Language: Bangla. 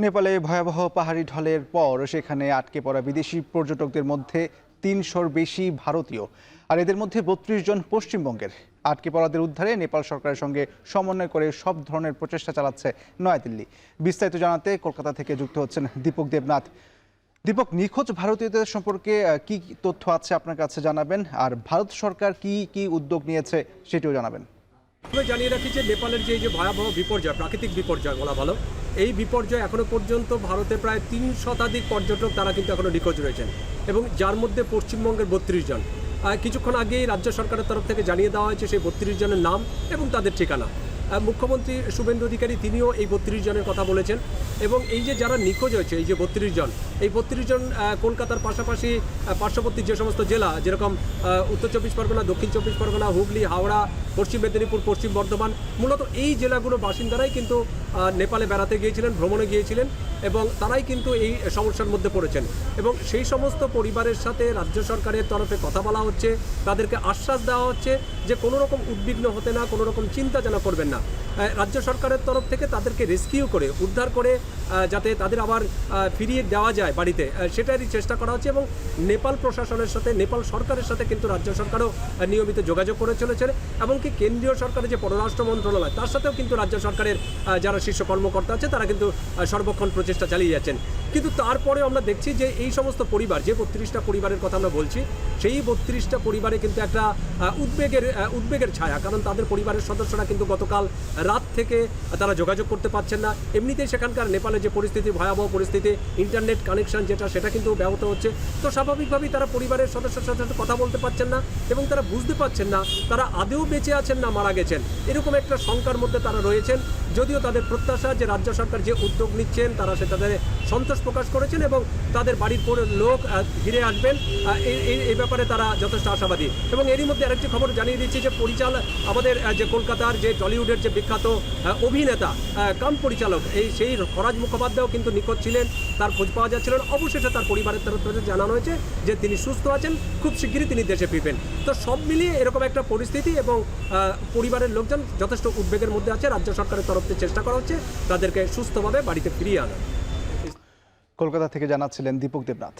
নেপালে ভয়াবহ পাহাড়ি ঢলের পর সেখানে আটকে পড়া বিদেশি পর্যটকদের মধ্যে ৩০০-র বেশি ভারতীয় আর এদের মধ্যে ৩২ জন পশ্চিমবঙ্গের। আটকে পড়াদের উদ্ধারে নেপাল সরকারের সঙ্গে সমন্বয় করে সব ধরনের প্রচেষ্টা চালাচ্ছে নয়াদিল্লি। বিস্তারিত জানাতে কলকাতা থেকে যুক্ত হচ্ছেন দীপক দেবনাথ। দীপক, নিখোঁজ ভারতীয়দের সম্পর্কে কি তথ্য আছে আপনার কাছে জানাবেন, আর ভারত সরকার কি কি উদ্যোগ নিয়েছে সেটিও জানাবেন। জানিয়ে রাখি যে নেপালের যে ভয়াবহ বিপর্যয়, প্রাকৃতিক বিপর্যয় বলা ভালো, এই বিপর্যয় এখনো পর্যন্ত ভারতে প্রায় ৩ শতাধিক পর্যটক তারা কিন্তু এখনো নিখোঁজ রয়েছেন, এবং যার মধ্যে পশ্চিমবঙ্গের ৩২ জন। কিছুক্ষণ আগেই রাজ্য সরকারের তরফ থেকে জানিয়ে দেওয়া হয়েছে সেই ৩২ জনের নাম এবং তাদের ঠিকানা। মুখ্যমন্ত্রী শুভেন্দু অধিকারী তিনিও এই ৩২ জনের কথা বলেছেন, এবং এই যে যারা নিখোঁজ হয়েছে এই যে ৩২ জন, এই ৩২ জন কলকাতার পাশাপাশি পার্শ্ববর্তী যে সমস্ত জেলা, যেরকম উত্তর চব্বিশ পরগনা, দক্ষিণ চব্বিশ পরগনা, হুগলি, হাওড়া, পশ্চিম মেদিনীপুর, পশ্চিম বর্ধমান, মূলত এই জেলাগুলোর বাসিন্দারাই কিন্তু নেপালে বেড়াতে গিয়েছিলেন, ভ্রমণে গিয়েছিলেন, এবং তারাই কিন্তু এই সমস্যার মধ্যে পড়েছেন। এবং সেই সমস্ত পরিবারের সাথে রাজ্য সরকারের তরফে কথা বলা হচ্ছে, তাদেরকে আশ্বাস দেওয়া হচ্ছে যে কোনো রকম উদ্বিগ্ন হতে না, কোনো রকম চিন্তা যেন করবেন না। রাজ্য সরকারের তরফ থেকে তাদেরকে রেস্কিউ করে, উদ্ধার করে যাতে তাদের আবার ফিরিয়ে দেওয়া যায় বাড়িতে, সেটারই চেষ্টা করা হচ্ছে। এবং নেপাল প্রশাসনের সাথে, নেপাল সরকারের সাথে কিন্তু রাজ্য সরকারও নিয়মিত যোগাযোগ করে চলেছে, এমনকি কেন্দ্রীয় সরকারের যে পররাষ্ট্র মন্ত্রণালয়, তার সাথেও কিন্তু রাজ্য সরকারের যারা শীর্ষ কর্মকর্তা আছে তারা কিন্তু সর্বক্ষণ প্রচেষ্টা চালিয়ে যাচ্ছেন। কিন্তু তারপরে আমরা দেখছি যে এই সমস্ত পরিবার, যে ৩২টা পরিবারের কথা আমরা বলছি, সেই ৩২টা পরিবারে কিন্তু একটা উদ্বেগের ছায়া, কারণ তাদের পরিবারের সদস্যরা কিন্তু গতকাল রাত থেকে তারা যোগাযোগ করতে পারছেন না। এমনিতেই সেখানকার নেপালে যে পরিস্থিতি, ভয়াবহ পরিস্থিতি, ইন্টারনেট কানেকশন সেটা কিন্তু ব্যাহত হচ্ছে। তো স্বাভাবিকভাবেই তারা পরিবারের সদস্যের সাথে কথা বলতে পারছেন না, এবং তারা বুঝতে পারছেন না তারা আদেও বেঁচে আছেন না মারা গেছেন, এরকম একটা শঙ্কার মধ্যে তারা রয়েছেন। যদিও তাদের প্রত্যাশা যে রাজ্য সরকার যে উদ্যোগ নিচ্ছেন তারা সেটাতে সন্তোষ প্রকাশ করেছেন, এবং তাদের বাড়ির পরে লোক ফিরে আসবেন, এই ব্যাপারে তারা যথেষ্ট আশাবাদী। এবং এরই মধ্যে আরেকটি খবর জানিয়ে দিচ্ছি যে আমাদের যে কলকাতার যে টলিউডের যে বিখ্যাত অভিনেতা কাম পরিচালক, সেই ফরাজ মুখোপাধ্যায়ও কিন্তু নিখোঁজ ছিলেন, তার খোঁজ পাওয়া যাচ্ছিল না। অবশেষে তার পরিবারের তরফ থেকে জানানো হয়েছে যে তিনি সুস্থ আছেন, খুব শিগগিরই তিনি দেশে ফিরবেন। তো সব মিলিয়ে এরকম একটা পরিস্থিতি, এবং পরিবারের লোকজন যথেষ্ট উদ্বেগের মধ্যে আছে। রাজ্য সরকারের তরফ থেকে চেষ্টা করা হচ্ছে তাদেরকে সুস্থভাবে বাড়িতে ফিরিয়ে আনা। কলকাতা থেকে জানাচ্ছিলেন দীপক দেবনাথ।